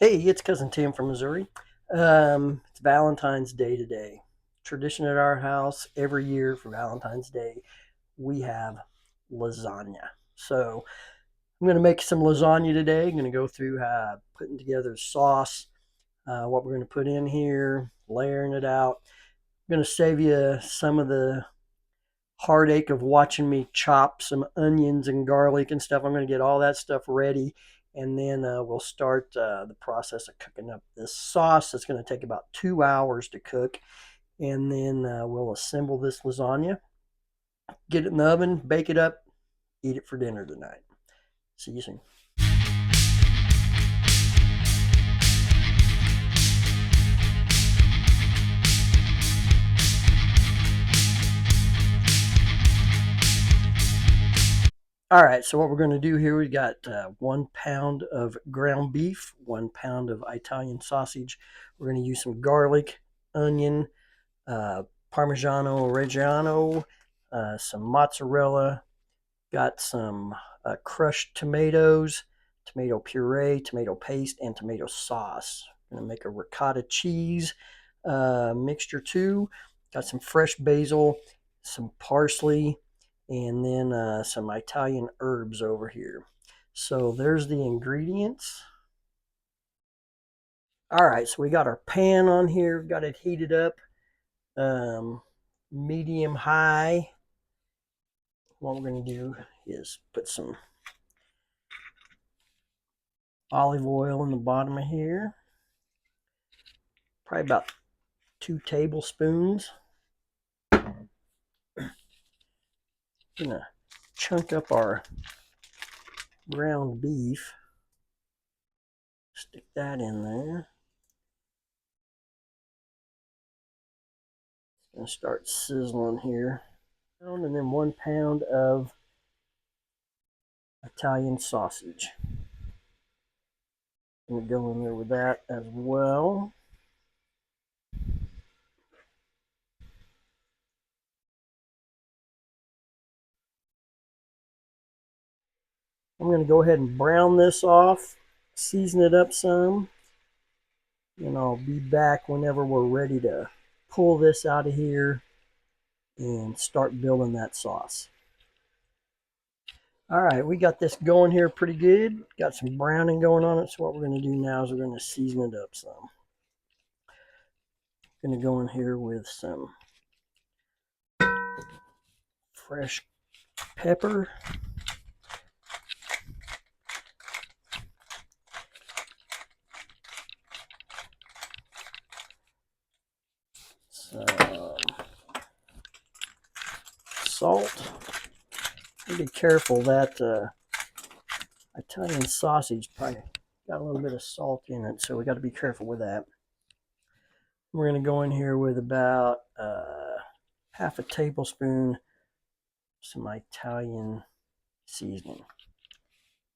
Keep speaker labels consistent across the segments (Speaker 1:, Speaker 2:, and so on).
Speaker 1: Hey, it's Cousin Tim from Missouri. It's Valentine's Day today. Tradition at our house every year for Valentine's Day, we have lasagna. So I'm going to make some lasagna today. I'm going to go through putting together sauce, what we're going to put in here, layering it out. I'm going to save you some of the heartache of watching me chop some onions and garlic and stuff. I'm going to get all that stuff ready, and then we'll start the process of cooking up this sauce. It's going to take about 2 hours to cook, and then we'll assemble this lasagna, get it in the oven, bake it up, eat it for dinner tonight. See you soon. All right, so what we're going to do here, we got 1 pound of ground beef, 1 pound of Italian sausage. We're going to use some garlic, onion, uh, Parmigiano Reggiano, some mozzarella, got some crushed tomatoes, tomato puree, tomato paste, and tomato sauce. I'm going to make a ricotta cheese mixture too. Got some fresh basil, some parsley, and then some Italian herbs over here. So there's the ingredients. All right, so we got our pan on here, got it heated up, um, medium high. What we're going to do is put some olive oil in the bottom of here, probably about 2 tablespoons. Gonna chunk up our ground beef, stick that in there. Gonna start sizzling here. And then 1 pound of Italian sausage. Gonna go in there with that as well. I'm gonna go ahead and brown this off, season it up some, and I'll be back whenever we're ready to pull this out of here and start building that sauce. All right, we got this going here pretty good. Got some browning going on it. So what we're going to do now is we're going to season it up some. Going to go in here with some fresh pepper. Some salt. Be careful that Italian sausage probably got a little bit of salt in it, so we got to be careful with that. We're going to go in here with about half a tablespoon some Italian seasoning,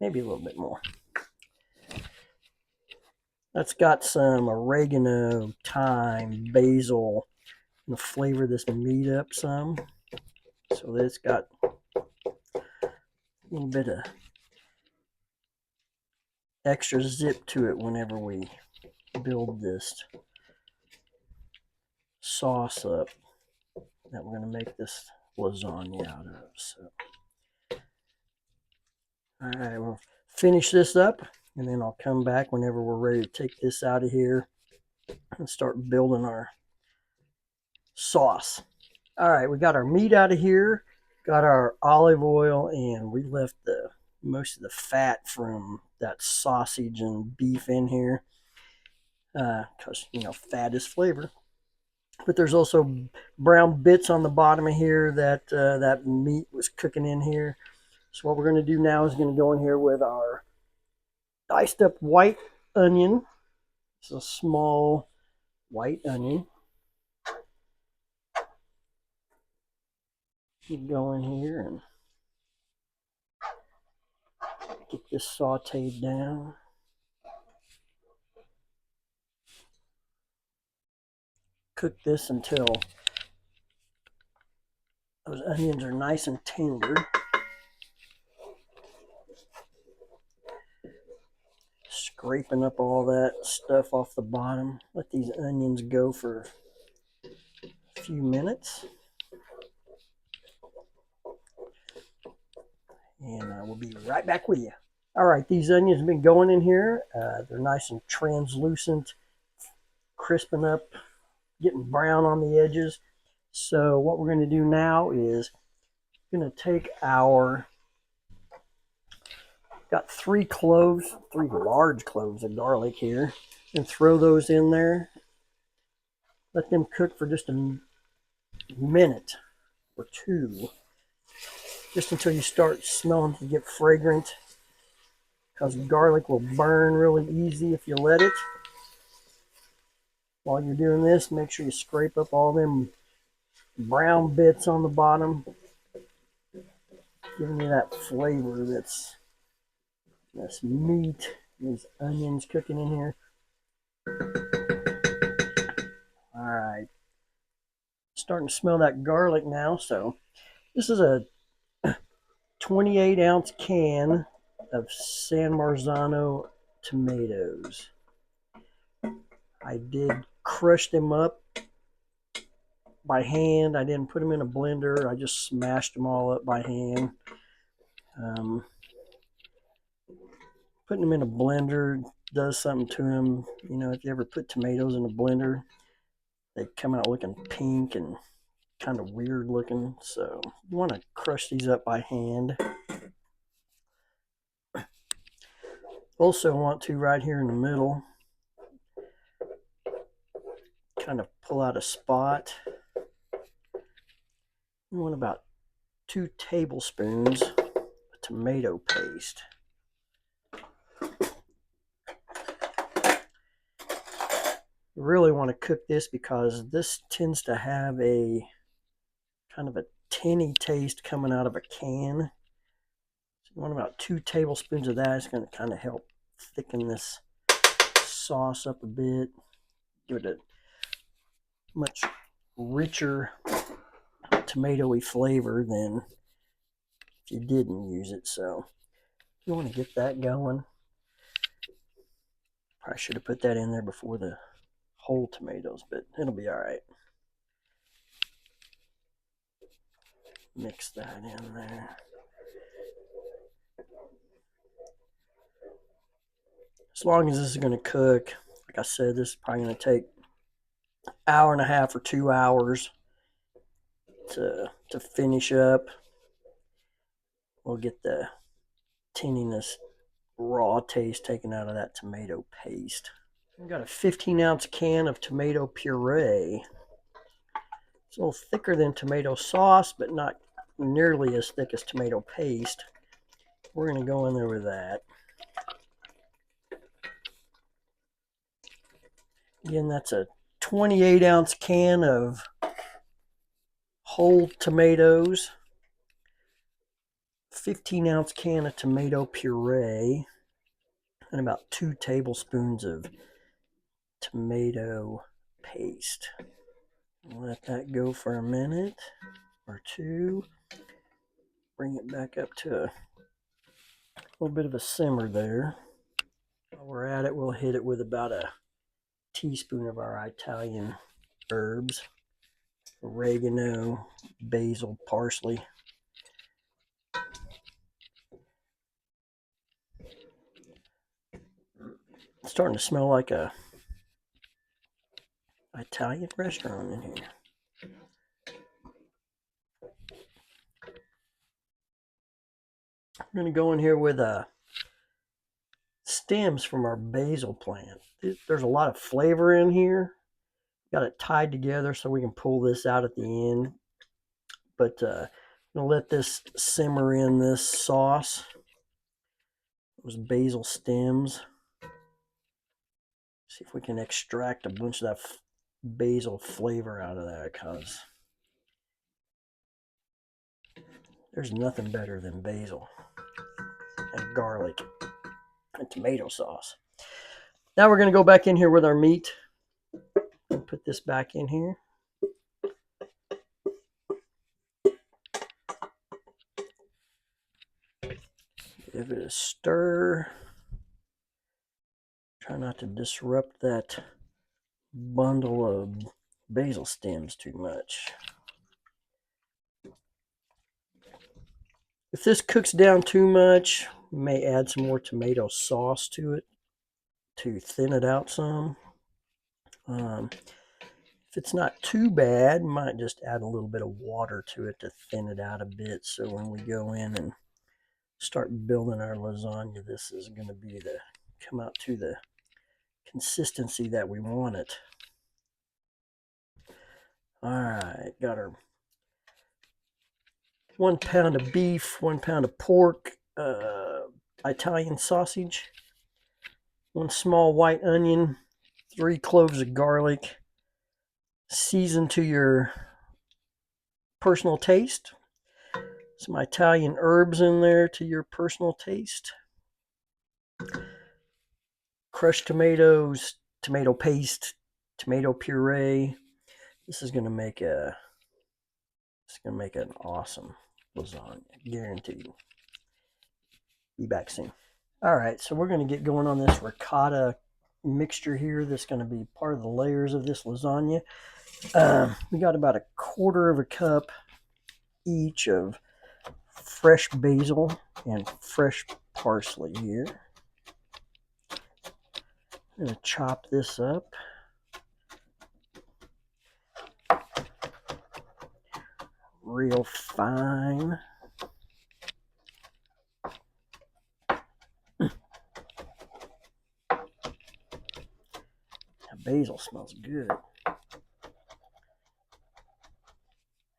Speaker 1: maybe a little bit more. That's got some oregano, thyme, basil. I'm going to flavor this meat up some. So that it's got a little bit of extra zip to it whenever we build this sauce up that we're going to make this lasagna out of. So, all right, we'll finish this up, and then I'll come back whenever we're ready to take this out of here and start building our sauce. All right, we got our meat out of here, got our olive oil, and we left the most of the fat from that sausage and beef in here because fat is flavor. But there's also brown bits on the bottom of here that that meat was cooking in here. So what we're going to do now is going to go in here with our diced up white onion. It's a small white onion. Keep going here and get this sauteed down. Cook this until those onions are nice and tender. scraping up all that stuff off the bottom. Let these onions go for a few minutes. And we'll be right back with you. All right, these onions have been going in here. They're nice and translucent, crisping up, getting brown on the edges. So what we're going to do now is we're going to take our, got 3 cloves, 3 large cloves of garlic here, and throw those in there. Let them cook for just a minute or 2, just until you start smelling to get fragrant, because garlic will burn really easy if you let it. While you're doing this, make sure you scrape up all them brown bits on the bottom, giving you that flavor that's this meat, these onions cooking in here. All right, starting to smell that garlic now. So this is a 28-ounce can of San Marzano tomatoes. I did crush them up by hand. I didn't put them in a blender. I just smashed them all up by hand. Putting them in a blender does something to them. You know, if you ever put tomatoes in a blender, they come out looking pink and kind of weird looking. So you want to crush these up by hand. Also want to, right here in the middle, kind of pull out a spot. You want about 2 tablespoons of tomato paste. You really want to cook this because this tends to have a kind of a tinny taste coming out of a can. So you want about 2 tablespoons of that. It's going to kind of help thicken this sauce up a bit, give it a much richer tomatoey flavor than if you didn't use it. So you want to get that going. Probably should have put that in there before the whole tomatoes, but it'll be all right. Mix that in there. As long as this is going to cook, like I said, this is probably going to take an hour and a half or 2 hours to finish up. We'll get the tinniness, raw taste taken out of that tomato paste. I've got a 15-ounce can of tomato puree. It's a little thicker than tomato sauce, but not nearly as thick as tomato paste. We're going to go in there with that. Again, that's a 28-ounce can of whole tomatoes, 15-ounce can of tomato puree, and about 2 tablespoons of tomato paste. Let that go for a minute or 2. Bring it back up to a little bit of a simmer there. While we're at it, we'll hit it with about a teaspoon of our Italian herbs: oregano, basil, parsley. It's starting to smell like a Italian restaurant in here. I'm going to go in here with stems from our basil plant. There's a lot of flavor in here. Got it tied together so we can pull this out at the end. But I'm going to let this simmer in this sauce. Those basil stems. See if we can extract a bunch of that basil flavor out of that, because there's nothing better than basil and garlic and tomato sauce. Now we're going to go back in here with our meat and put this back in here. Give it a stir. Try not to disrupt that bundle of basil stems too much. If this cooks down too much, you may add some more tomato sauce to it to thin it out some. If it's not too bad, might just add a little bit of water to it to thin it out a bit, so when we go in and start building our lasagna, this is going to be come out to the consistency that we want it. All right, got our 1 pound of beef, 1 pound of pork, Italian sausage, 1 small white onion, 3 cloves of garlic, season to your personal taste, some Italian herbs in there to your personal taste, crushed tomatoes, tomato paste, tomato puree. This is going to make an awesome lasagna, guaranteed. Be back soon. All right, so we're going to get going on this ricotta mixture here. That's going to be part of the layers of this lasagna. We got about 1/4 cup each of fresh basil and fresh parsley here. I'm going to chop this up. Real fine. Basil smells good. If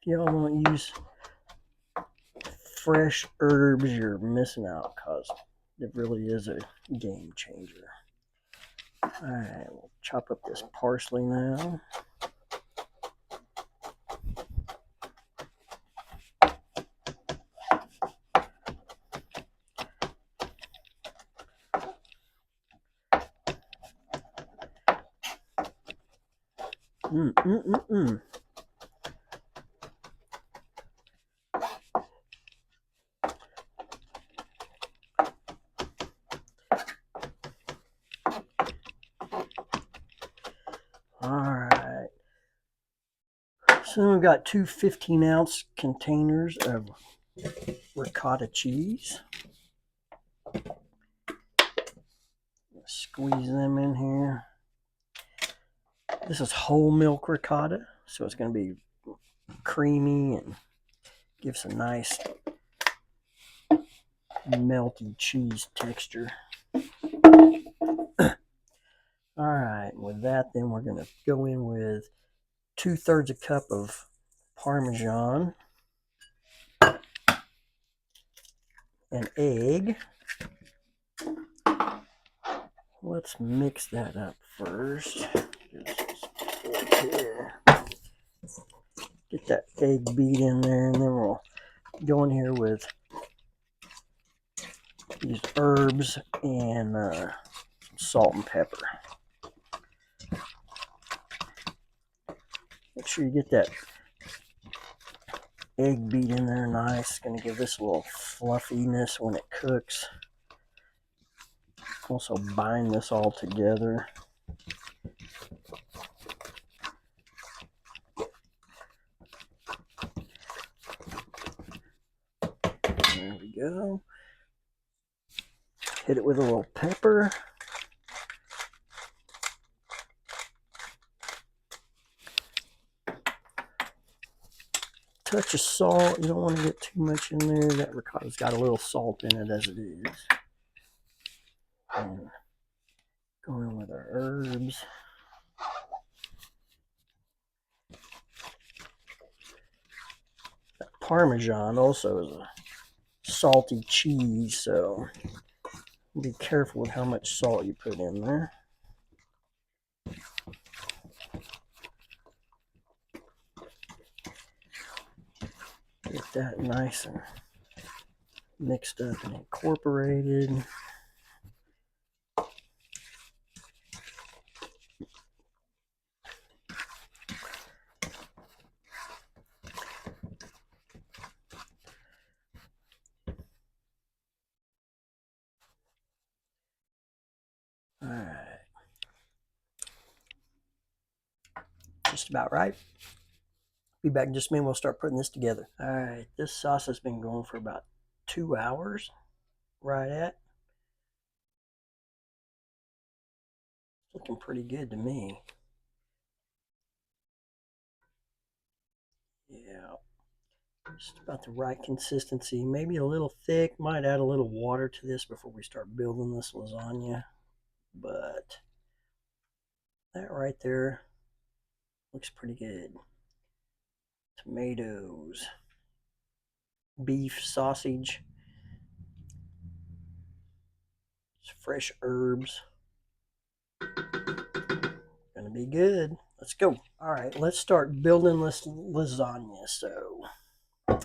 Speaker 1: y'all don't use fresh herbs, you're missing out, because it really is a game changer. Alright, we'll chop up this parsley now. Alright. So we've got 2 15-ounce containers of ricotta cheese. Squeeze them in here. This is whole milk ricotta, so it's going to be creamy and gives a nice melty cheese texture. Alright, with that, then we're going to go in with 2/3 cup of Parmesan, an egg. Let's mix that up first. Get that egg beat in there, and then we'll go in here with these herbs and salt and pepper. Make sure you get that egg beat in there nice. It's going to give this a little fluffiness when it cooks. Also bind this all together. There we go. Hit it with a little pepper. Touch of salt. You don't want to get too much in there. That ricotta's got a little salt in it as it is. And go in with our herbs. That Parmesan also is a salty cheese, so be careful with how much salt you put in there. Get that nice and mixed up and incorporated. Alright. just about right. Be back in just a minute. We'll start putting this together. All right, this sauce has been going for about 2 hours, right at. Looking pretty good to me. Yeah, just about the right consistency. Maybe a little thick. Might add a little water to this before we start building this lasagna. But that right there looks pretty good. Tomatoes, beef, sausage, fresh herbs. Gonna be good. Let's go. All right, let's start building this lasagna. So I'm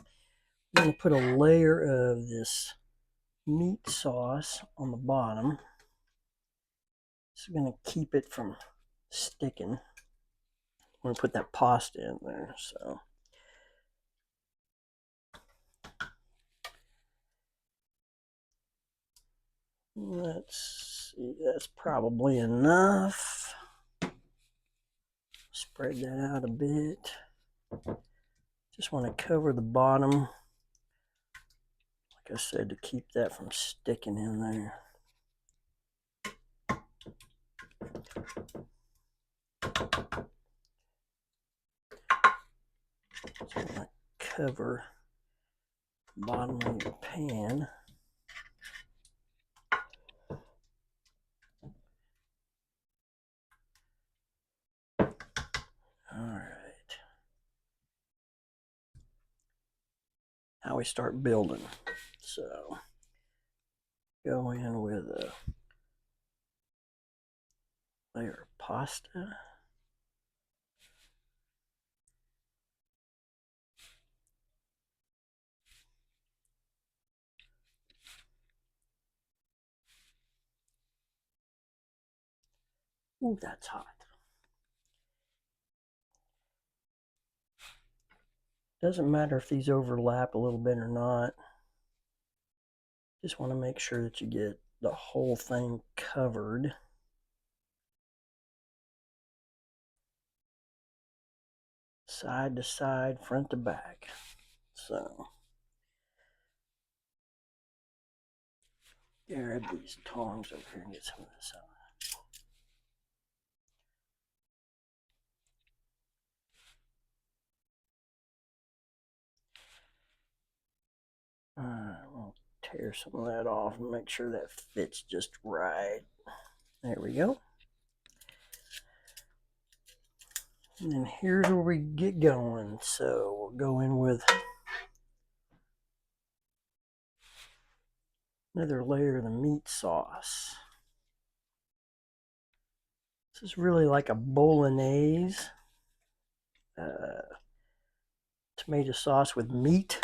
Speaker 1: gonna put a layer of this meat sauce on the bottom. It's gonna keep it from sticking. I'm gonna put that pasta in there. So let's see, that's probably enough. Spread that out a bit. Just want to cover the bottom, like I said, to keep that from sticking in there. Just want to cover the bottom of your pan. All right. Now we start building. So go in with a layer of pasta. Ooh, that's hot. Doesn't matter if these overlap a little bit or not. Just want to make sure that you get the whole thing covered. Side to side, front to back. So grab these tongs over here and get some of this out. Alright, we'll tear some of that off and make sure that fits just right. There we go. And then here's where we get going. So we'll go in with another layer of the meat sauce. This is really like a bolognese tomato sauce with meat.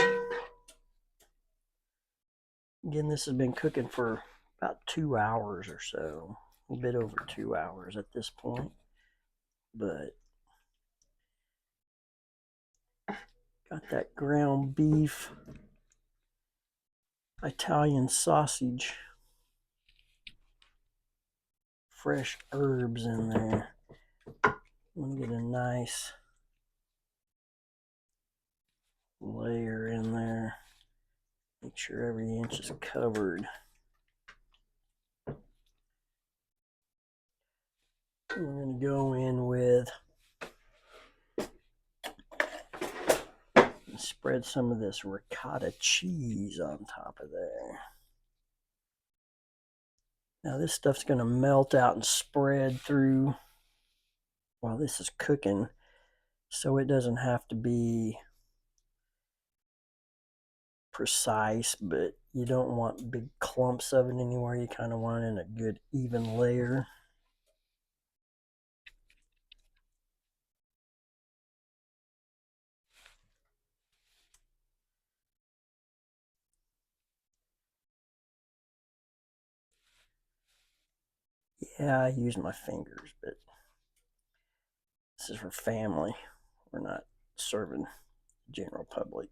Speaker 1: Again, this has been cooking for about 2 hours or so, a bit over 2 hours at this point. But got that ground beef, Italian sausage, fresh herbs in there. I'm gonna get a nice layer in there. Make sure every inch is covered. And we're gonna go in with and spread some of this ricotta cheese on top of there. Now this stuff's gonna melt out and spread through while this is cooking, so it doesn't have to be precise, but you don't want big clumps of it anywhere. You kind of want it in a good even layer. Yeah, I use my fingers, but this is for family. We're not serving the general public.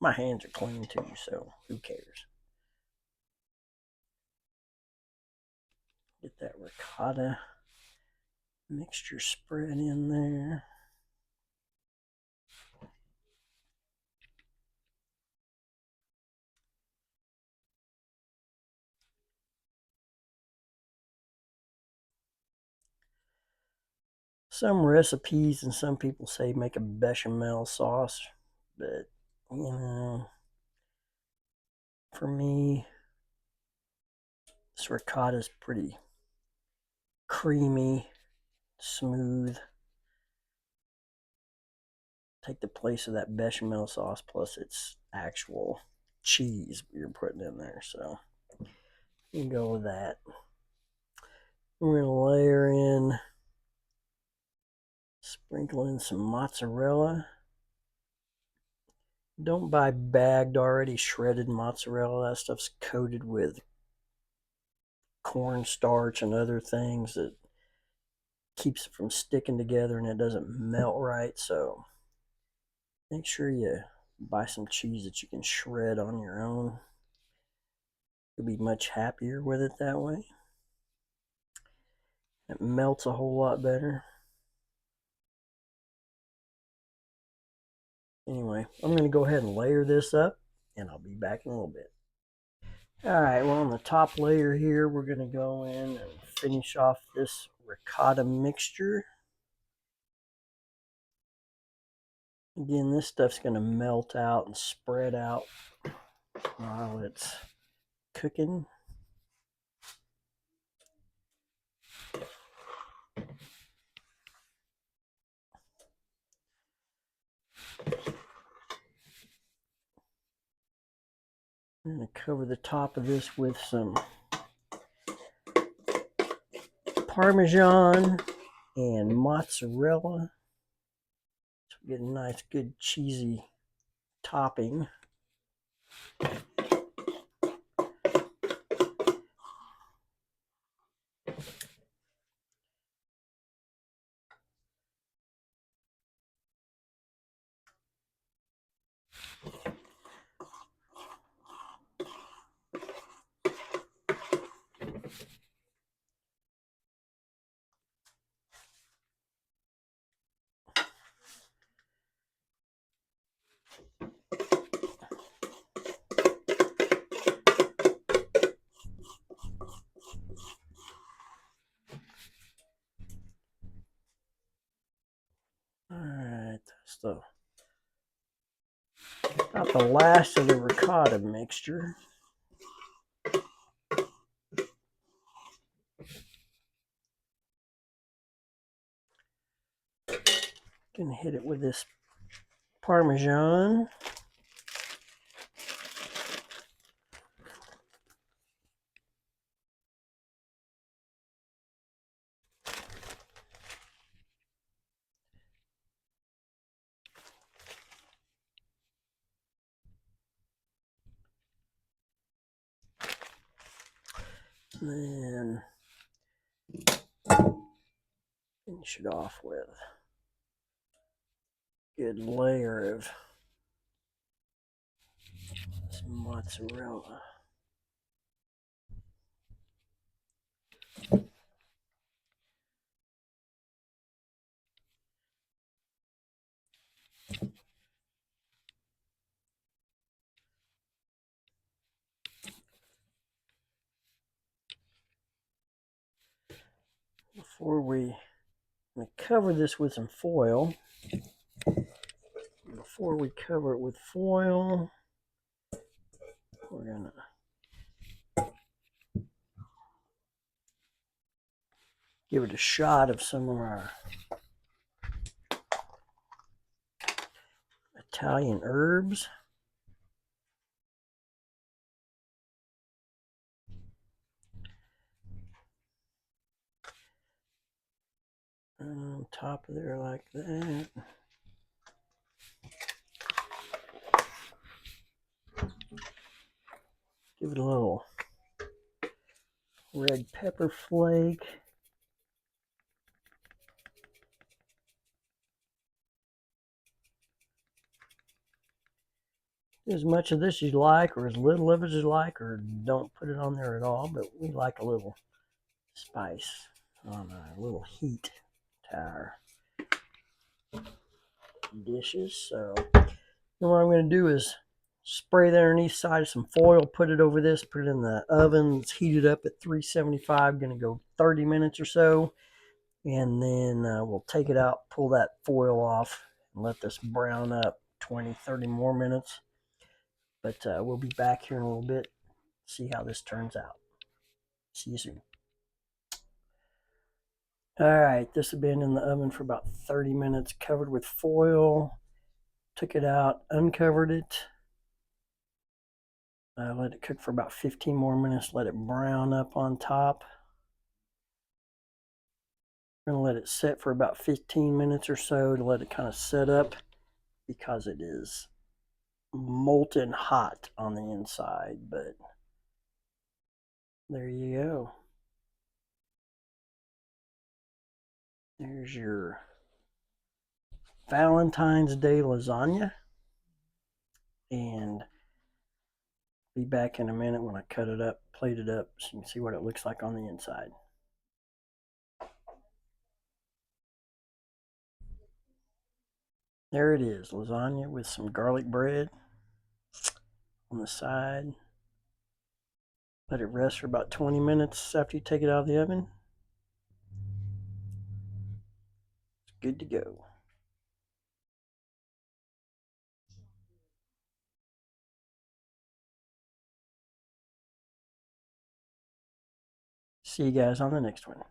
Speaker 1: My hands are clean too, so who cares? Get that ricotta mixture spread in there. Some recipes and some people say make a bechamel sauce, but for me, this ricotta is pretty creamy, smooth. Take the place of that bechamel sauce, plus it's actual cheese you're putting in there, so you can go with that. We're gonna layer in, sprinkle in some mozzarella. Don't buy bagged already shredded mozzarella. That stuff's coated with cornstarch and other things that keeps it from sticking together and it doesn't melt right. So make sure you buy some cheese that you can shred on your own. You'll be much happier with it that way. It melts a whole lot better. Anyway, I'm going to go ahead and layer this up, and I'll be back in a little bit. All right, well, on the top layer here, we're going to go in and finish off this ricotta mixture. Again, this stuff's going to melt out and spread out while it's cooking. I'm going to cover the top of this with some Parmesan and mozzarella. So we get a nice, good, cheesy topping. Alright, that's about the last of the ricotta mixture. Gonna hit it with this Parmesan. And then finish it off with a good layer of some mozzarella. Before we cover this with some foil, before we cover it with foil, we're gonna give it a shot of some of our Italian herbs. On top of there like that. Give it a little red pepper flake. As much of this as you like, or as little of it as you like, or don't put it on there at all, but we like a little spice on a little heat to our dishes. So what I'm going to do is spray the underneath side of some foil, put it over this, put it in the oven. It's heated up at 375, going to go 30 minutes or so. And then we'll take it out, pull that foil off, and let this brown up 20, 30 more minutes. But we'll be back here in a little bit, see how this turns out. See you soon. All right, this has been in the oven for about 30 minutes, covered with foil. Took it out, uncovered it. Let it cook for about 15 more minutes, let it brown up on top. We're going to let it set for about 15 minutes or so to let it kind of set up because it is molten hot on the inside. But there you go. There's your Valentine's Day lasagna. And be back in a minute when I cut it up, plate it up, so you can see what it looks like on the inside. There it is, lasagna with some garlic bread on the side. Let it rest for about 20 minutes after you take it out of the oven. It's good to go. See you guys on the next one.